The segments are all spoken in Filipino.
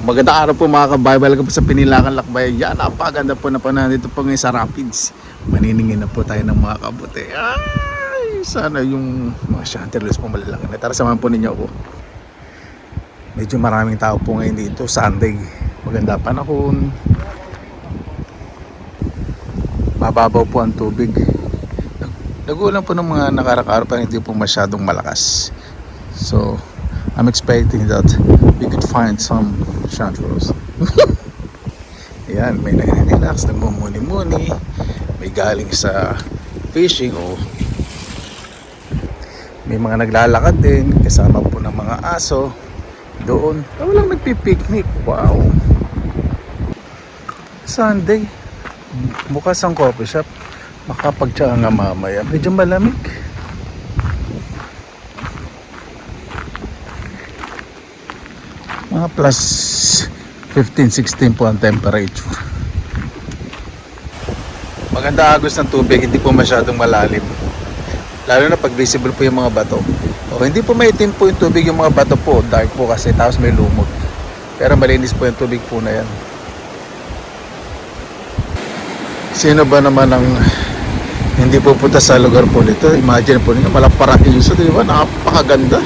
Magandang araw po mga kabayan. Welcome po sa Pinilakan Lakbayan. Yan, napakaganda po na panahon dito po ngayon sa Rapids. Maniningin na po tayo ng mga kabuti. Ay, sana yung mga chanterless po malalaki na. Tara, samahan po ninyo ako. Medyo maraming tao po ngayon dito, Sunday. Maganda panahon. Mababaw po ang tubig. Nagulan po ng mga nakarak-araw pa, hindi po masyadong malakas. So, I'm expecting that we could find some chanterelles. Ayan, may nag-relax, nagmumuni-muni, may galing sa fishing o may mga naglalakad din kasama po ng mga aso doon. Walang nagpipiknik. Wow, Sunday, bukas ang coffee shop. Makapagtsaga nga mamaya, medyo malamig. Mga plus 15-16 po ang temperature. Maganda agos ng tubig, hindi po masyadong malalim. Lalo na pag visible po yung mga bato. O hindi po maitim po yung tubig, yung mga bato po dark po kasi, tapos may lumot. Pero malinis po yung tubig po na yan. Sino ba naman ang hindi pupunta sa lugar po nito? Imagine po ninyo, walang paraiso, di ba? Napakaganda.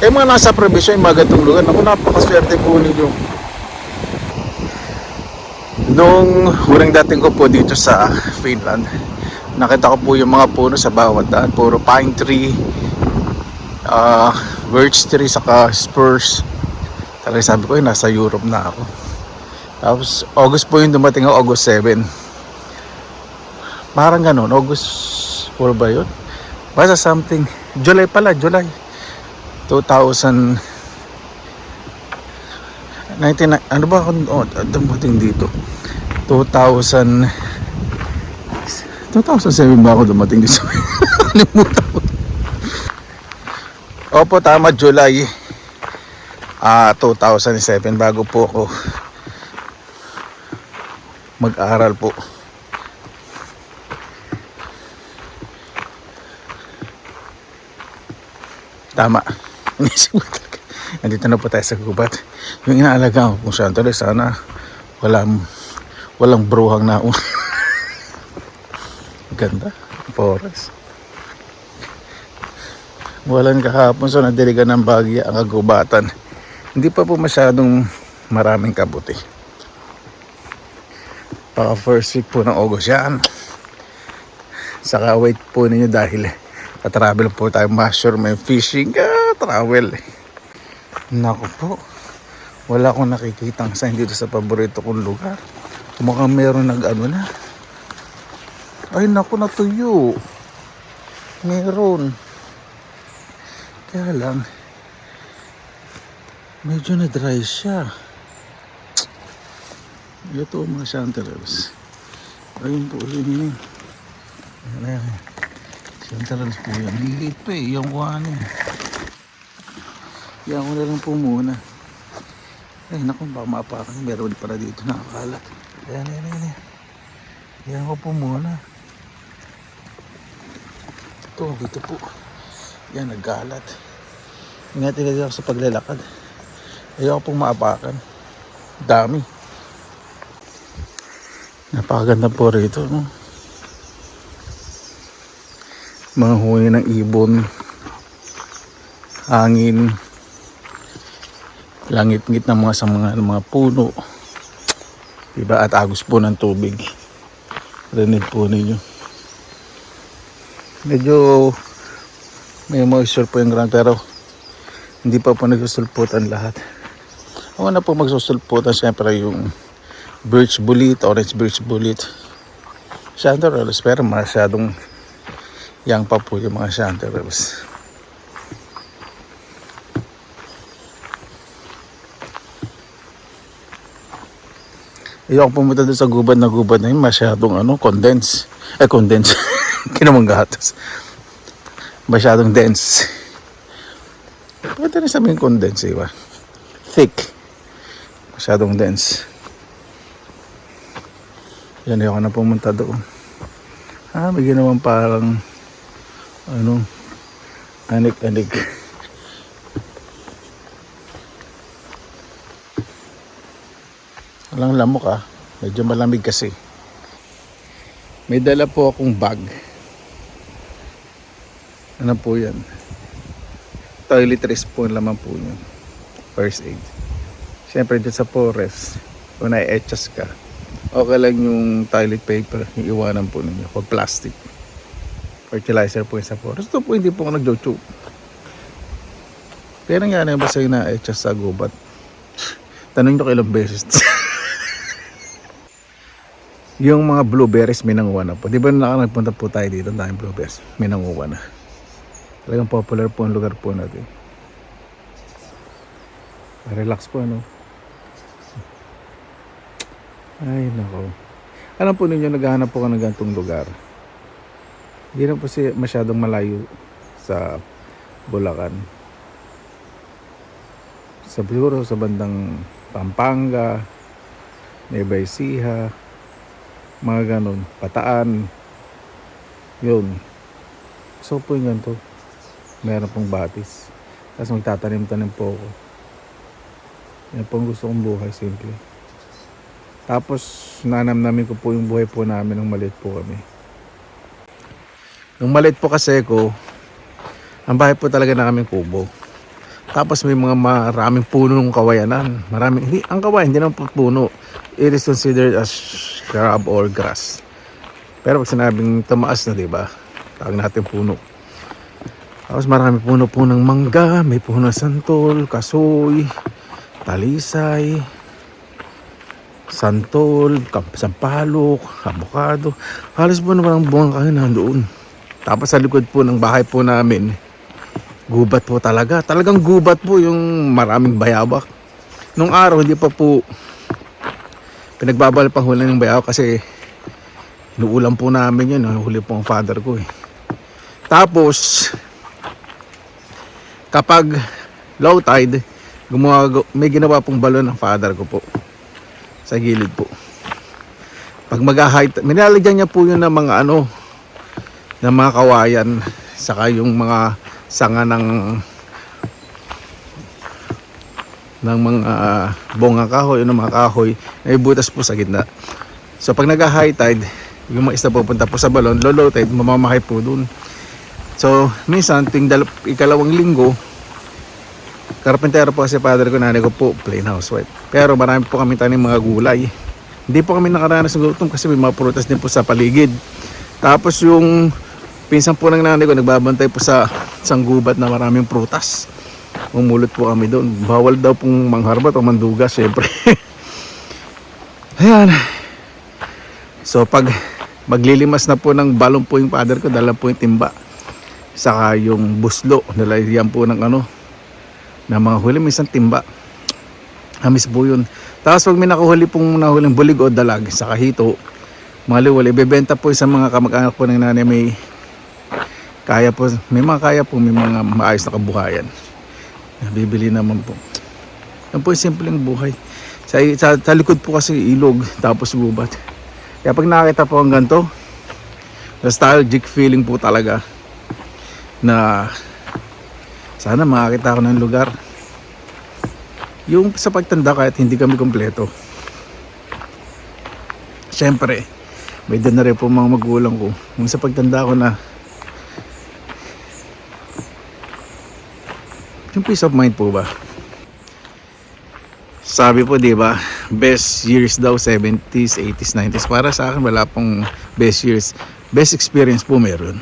Eh mga nasa probinsya, yung mga gantong lugar, ako napakaswerte po ninyo. Nung huling dating ko po dito sa Finland, nakita ko po yung mga puno sa bawat daan. Puro pine tree, birch tree, saka spruce. Talagang sabi ko, nasa Europe na ako. Tapos August po yung dumating ako, August 7. Parang ganun, August 4 ba yun? Basta something, July pala, July 2019, ano ba ako, dumating dito 2007 ba ako dumating dito? Kalimutan ko. Opo, tama, July 2007 bago po ako mag-aral po. Tama. Nandito na po tayo sa gubat. Yung inaalagaan ko kung saan tuloy, sana walang bruhang na ganda, forest. Walang kahapon, so nadiligan ng bagya ang kagubatan. Hindi pa po masyadong maraming kabuti. Paka first week po ng August yan. Saka wait po ninyo dahil travel po tayo, massure, may fishing, travel. Naku po, wala akong nakikitang sign dito sa paborito kong lugar. Mukhang meron nag-ano na. Ay naku, natuyo. Meron. Kaya lang, medyo na-dry siya. Ito mga chanterelles. Ayun po, yun. Ayan. Chanterelles po yan. Lilit pa eh, yung kuhaan eh. Yan ko na lang po muna. Ay naku, baka maapakan. Meron para dito nakakalat. Ayan. Yan ko po muna. Ito po. Yan, naggalat. Ingatin na ako sa paglalakad. Ayaw pong maapakan. Dami. Napakaganda po rito, no? Mga huni ng ibon, hangin, langit-ngit ng mga puno, diba? At agos po ng tubig. Rinig po ninyo. Medyo may moisture po yung ground, pero hindi pa po nagsusulputan lahat. Ako na po magsusulputan syempre yung birch bullet, orange birch bullet, chanterelles, pero masyadong yang pa po yung mga chanterelles. Ayaw ko pumunta doon sa gubad na yun, masyadong condense. Condense. Kinamang gatas. Masyadong dense. Pwede rin sabihin condense, diba? Thick. Masyadong dense. Yan, ayaw ko na pumunta doon. May ginawang parang anik-anik. Walang lamok ah. Medyo malamig kasi. May dala po akong bag. Ano po yan? Toiletries po naman po yun. First aid. Siyempre dyan sa forest, kung na-etchas ka, okay lang yung toilet paper, yung iwanan po ninyo. Huwag plastic. Fertilizer po yung sa forest. Ito po hindi po ako nag-joke. Kaya nangyari ba sa'yo na-etchas sa gubat? Tanong nyo ilang beses. Yung mga blueberries may nanguha na po. Di ba nagpunta po tayo dito, ang daming blueberries, may nanguha na. Talagang popular po ang lugar po natin. Relax po ano. Ay nako. Alam po ninyo, naghahanap po ka ng ganitong lugar. Hindi na po masyadong malayo sa Bulacan. Siguro sa bandang Pampanga, Nueva Ecija, mga ganon, Bataan. Yun. So po yung ganito. Meron pong batis. Tapos magtatanim-tanim po ako. Yan po ang gusto kong buhay, simple. Tapos nanamnamin ko po yung buhay po namin nung maliit po kami. Nung maliit po kasi ko, ang bahay po talaga na kaming kubo. Tapos may mga maraming puno ng kawayanan. Maraming, hindi, ang kawayan, hindi naman po puno. It is considered as shrub or grass. Pero pag sinabing tumaas na, diba? Tawag natin puno. Tapos marami puno po ng mangga, may puno ng santol, kasoy, talisay, santol, sampalok, avocado. Halos po naman ang buwang kayo nandoon. Tapos sa likod po ng bahay po namin, gubat po talaga. Talagang gubat po yung maraming bayawak. Nung araw hindi pa po pinagbabal pang huli ng bayawak kasi nuulam po namin yun. Huli po ang father ko eh. Tapos kapag low tide, may ginawa pong balon ng father ko po sa gilid po. Pag mag-high tide, minalagyan niya po yun ng mga ng mga kawayan, saka yung mga sanga ng mga bongang kahoy, ng mga kahoy na ibutas po sa gitna. So pag nag-high tide, yung mga isda pupunta po sa balon, low tide, mamamahay po dun. So minsan ikalawang linggo, karpentero po kasi father ko, nanay ko po plain housewife. Pero marami po kami tanim mga gulay. Hindi po kami nakaranas ng gutom kasi may mga prutas din po sa paligid. Tapos yung pinsan po ng nanay ko nagbabantay po sa isang gubat na maraming prutas. Umulot po kami doon. Bawal daw pong mangharbat o manduga syempre. Ayan. So pag maglilimas na po ng balon po yung father ko, dala po yung timba. Saka yung buslo, nalagyan po ng na mga huli, minsan timba. Hamis po yun. Tapos pag may nakuhuli pong nahuling bulig o dalag sa kahito, mga liwal, ibebenta po sa mga kamag-anak po ng nanay, may kaya po, may mga maayos na kabuhayan. Bibili naman po. Yan po yung simpleng buhay. Sa likod po kasi ilog, tapos gubat. Kaya pag nakita po ang ganito, nostalgic feeling po talaga na sana makakita ako ng lugar. Yung sa pagtanda kahit hindi kami kompleto. Siyempre, may doon na rin po mga magulang ko. Yung sa pagtanda ko na yung peace of mind po ba? Sabi po, di ba, best years daw 70s, 80s, 90s. Para sa akin wala pong best years. Best experience po meron.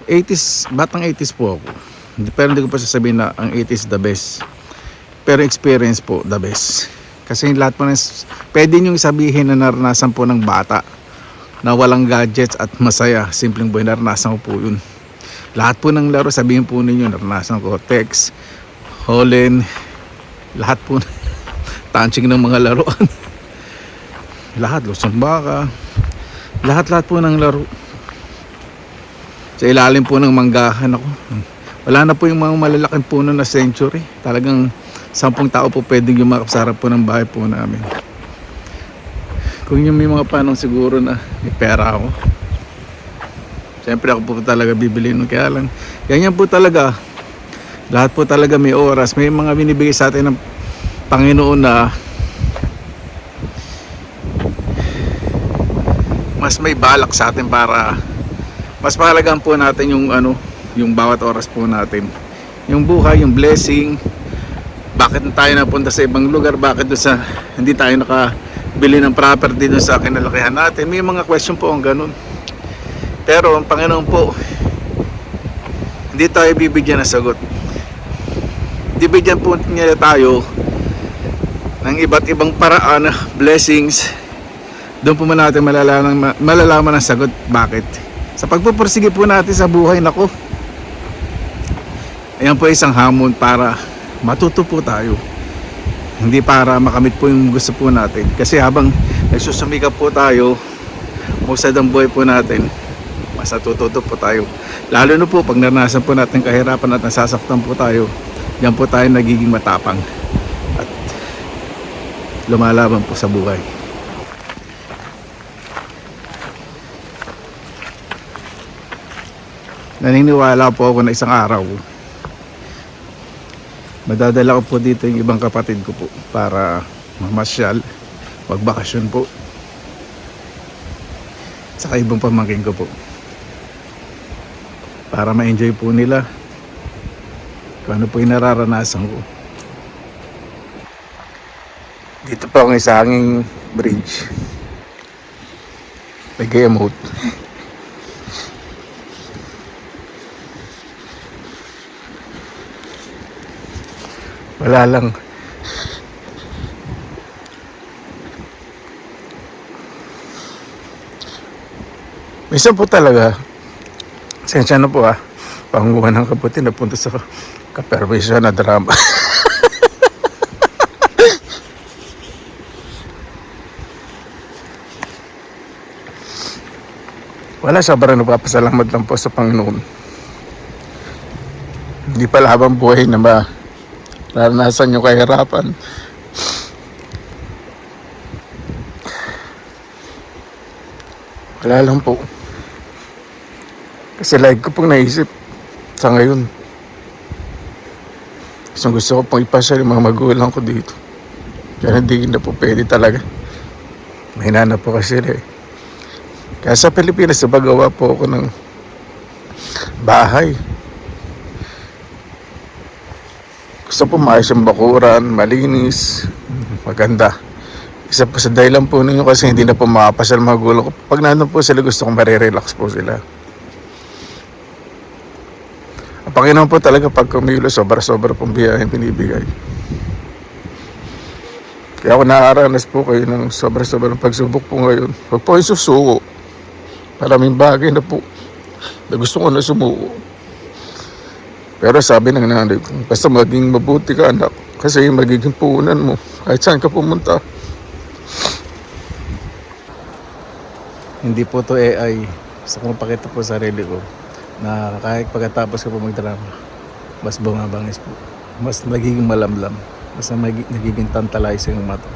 80s, batang 80s po ako. Pero hindi ko pa sasabihin na ang 80s the best. Pero experience po the best. Kasi lahat po pwede nyo sabihin na naranasan po ng bata na walang gadgets at masaya. Simpleng buhay, naranasan ko po yun. Lahat po ng laro, sabihin po ninyo, naranasan ko. Text, Holland, lahat po. Tanching ng mga laruan. Lahat, Lusong Baka. Lahat po ng laro. Sa ilalim po ng manggahan ako. Wala na po yung mga malalaking puno na century. Talagang 10 tao po pwedeng yumakap sa harap po ng bahay po namin. Kung yung may mga panong siguro na may pera ako, siyempre ako po talaga bibili nun. Kaya lang, ganyan po talaga. Lahat po talaga may oras. May mga binibigay sa atin ng Panginoon na mas may balak sa atin para mas mahalagaan po natin yung yung bawat oras po natin, yung buhay, yung blessing. Bakit tayo napunta sa ibang lugar, bakit doon sa hindi tayo nakabili ng property doon sa kinalakihan natin. May mga question po ang ganun, pero ang Panginoon po hindi tayo bibigyan ng sagot. Bibigyan po niya tayo ng iba't ibang paraan, blessings. Doon po natin malalaman ang sagot. Bakit? Sa pagpupursige po natin sa buhay, nako, ayan po isang hamon para matuto po tayo, hindi para makamit po yung gusto po natin. Kasi habang nagsusumikap po tayo, musad ang buhay po natin, mas natututo po tayo. Lalo na po pag naranasan po natin kahirapan at nasasaktan po tayo, diyan po tayo nagiging matapang at lumalaban po sa buhay. Naniniwala po ako na isang araw madadala ko po dito yung ibang kapatid ko po para mamasyal, magbakasyon po, saka ibang pamangkin ko po, para ma-enjoy po nila kung ano po yung nararanasan ko. Dito po ang isang bridge, nag-emote. Wala lang. Minsan po talaga, sensya na po panguhan ng kabuti napunta sa kaperwisyo na drama. Wala, sobrang nagpapasalamat lang po sa Panginoon. Hindi pala habang buhay na naranasan yung kahirapan. Wala lang po. Kasi like ko pong naisip sa ngayon, gusto ko pong ipasya yung mga magulang ko dito. Kaya hindi na po pwede talaga. Mahina na po kasi Kaya sa Pilipinas, nabagawa po ako ng bahay. Gusto po maayos yung bakuran, malinis, maganda. Isa po sa dahilan po ninyo kasi hindi na po makapasal mga gulang ko. Pag nandun po sila, gusto kong marirelax po sila. Ang Panginoon po talaga pag kumilos, sobra-sobra pong biyayang binibigay. Kaya ako nakaranas po kayo ng sobra-sobra pagsubok po ngayon. Huwag po kayong susuko. Maraming bagay na po na gusto ko na sumuko. Pero sabi ng nanay ko, basta maging mabuti ka anak, kasi magiging puhunan mo kahit saan ka pumunta. Hindi po to AI. Gusto kong pakita po sa sarili ko na kahit pagkatapos ko po magdrama, mas bumabangis po, mas nagiging malamlam, mas nagiging tantalizing yung mata.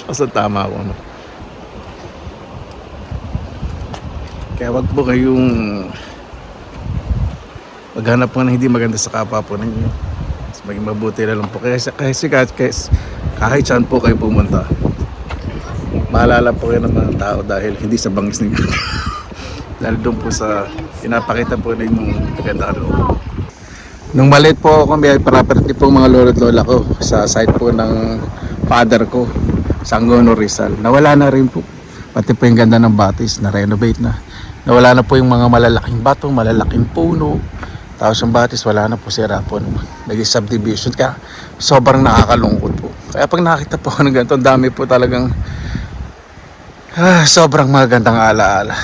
Basta tama ako, no? Kaya wag po kayong maghanap po ng hindi maganda sa kapwa po ninyo. Mas maging mabuti na lang po. Kahit saan po kayo pumunta, maalala po kayo ng mga tao dahil hindi sa bangis ninyo. Dahil doon po sa pinapakita po ninyong kagandaan loob. Nung maliit po ako, may property po mga lolo't lola ko sa site po ng father ko, Sangono Rizal. Nawala na rin po. Pati po yung ganda ng batis, na-renovate na. Nawala na po yung mga malalaking bato, malalaking puno. Tapos yung batis, wala na po, sira po. Naging subdivision. Kaya sobrang nakakalungkot po. Kaya pag nakita po ng ganito, dami po talagang sobrang magandang alaala.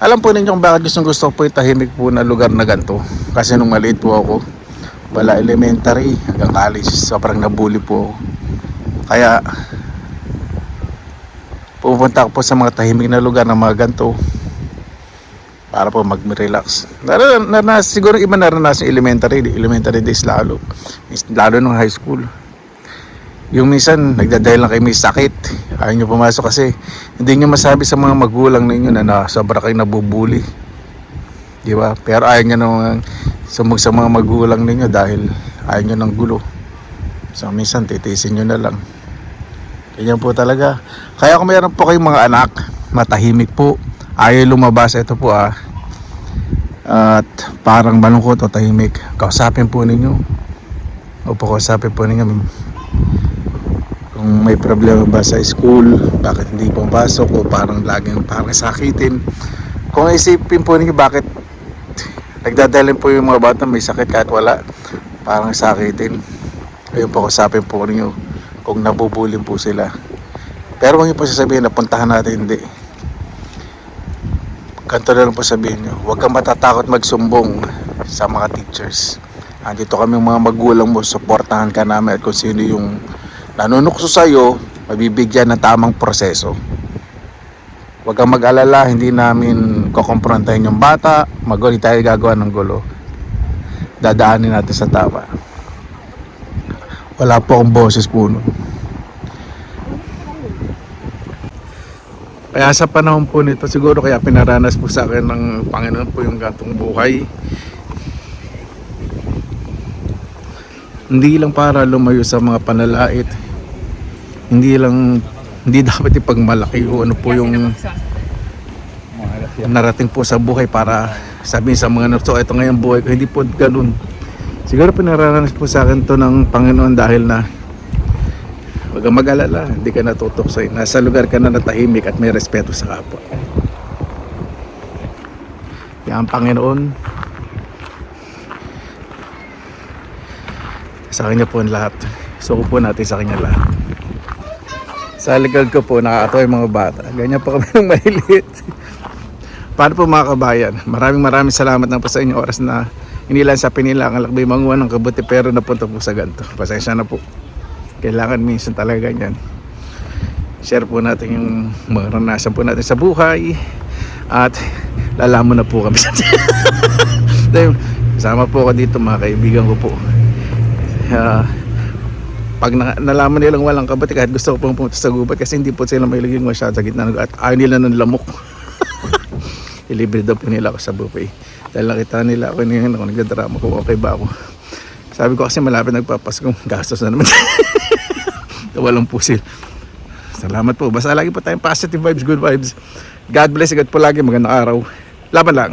Alam po ninyo kung bakit gusto ko po yung tahimik po na lugar na ganito. Kasi nung maliit po ako, wala elementary hanggang college, sobrang nabully po ako. Kaya pupunta ko po sa mga tahimik na lugar na mga ganito para po mag-relax. Siguro iba naranasan elementary days lalo nung high school. Yung minsan nagdadahil lang kayo may sakit, ayaw nyo pumasok kasi hindi nyo masabi sa mga magulang ninyo na sobra kayo nabubuli, di ba? Pero ayaw nyo nang sumug sa mga magulang ninyo dahil ayaw nyo ng gulo. So minsan titiisin nyo na lang. Ganyan po talaga. Kaya kung mayroon po kayong mga anak, matahimik po, ayaw lumabas, ito po at parang malungkot o tahimik, kausapin po ninyo. Opo, kausapin po ninyo. Kung may problema ba sa school, bakit hindi pumasok o parang laging parang sakitin. Kung isipin po ninyo bakit nagdadalhin po yung mga bata may sakit kahit wala, parang sakitin. Ayun po, kausapin po ninyo kung nabubulin po sila. Pero huwag niyo po sasabihin na puntahan natin, hindi. Ganito na lang po sabihin nyo, huwag kang matatakot magsumbong sa mga teachers. Andito kami mga magulang mo, suportahan ka namin at kung sino yung nanunukso sa'yo, mabibigyan ng tamang proseso. Huwag kang mag-alala, hindi namin kukomprontahin yung bata, hindi tayo gagawa ng gulo. Dadaanin natin sa tama. Wala po akong boses po nun. Kaya sa panahon po nito, siguro kaya pinaranas po sa akin ng Panginoon po yung gantong buhay. Hindi lang para lumayo sa mga panalait. Hindi dapat ipagmalaki o ano po yung narating po sa buhay para sabihin sa mga so ito ngayong buhay ko, hindi po ganun. Siguro pinaranas po sa akin to ng Panginoon dahil na huwag kang mag-alala, hindi ka natutuksoy. Nasa lugar ka na natahimik at may respeto sa kapwa. Yan ang Panginoon. Sa kanya po ang lahat. Suko po natin sa kanya lahat. Sa likod ko po, nakakatawa yung mga bata. Ganyan pa kami ng mahilit. Paano po mga kabayan? Maraming salamat na po sa inyong oras na inilan sa pinilang lakbay manguha ng kabuti pero napunta po sa ganito. Pasensya na po. Kailangan minsan talaga ganyan. Share po natin yung mga ranasan po natin sa buhay at lalaman na po kami sa kasama po ako dito mga kaibigan ko po. Pag nalaman nilang walang kabuti, kahit gusto ko pong pumunta sa gubat kasi hindi po sila may laging masyado sa gitna at ayaw nila ng lamok. Ilibre daw po nila ako sa buffet dahil nakita nila ako ngayon ako nagdadrama kung okay ba ako. Sabi ko kasi malapit nagpapaskong, gastos na naman. Walang pusil. Salamat po, basta lagi po tayong positive vibes, good vibes. God bless, God po lagi, magandang araw. Laban lang.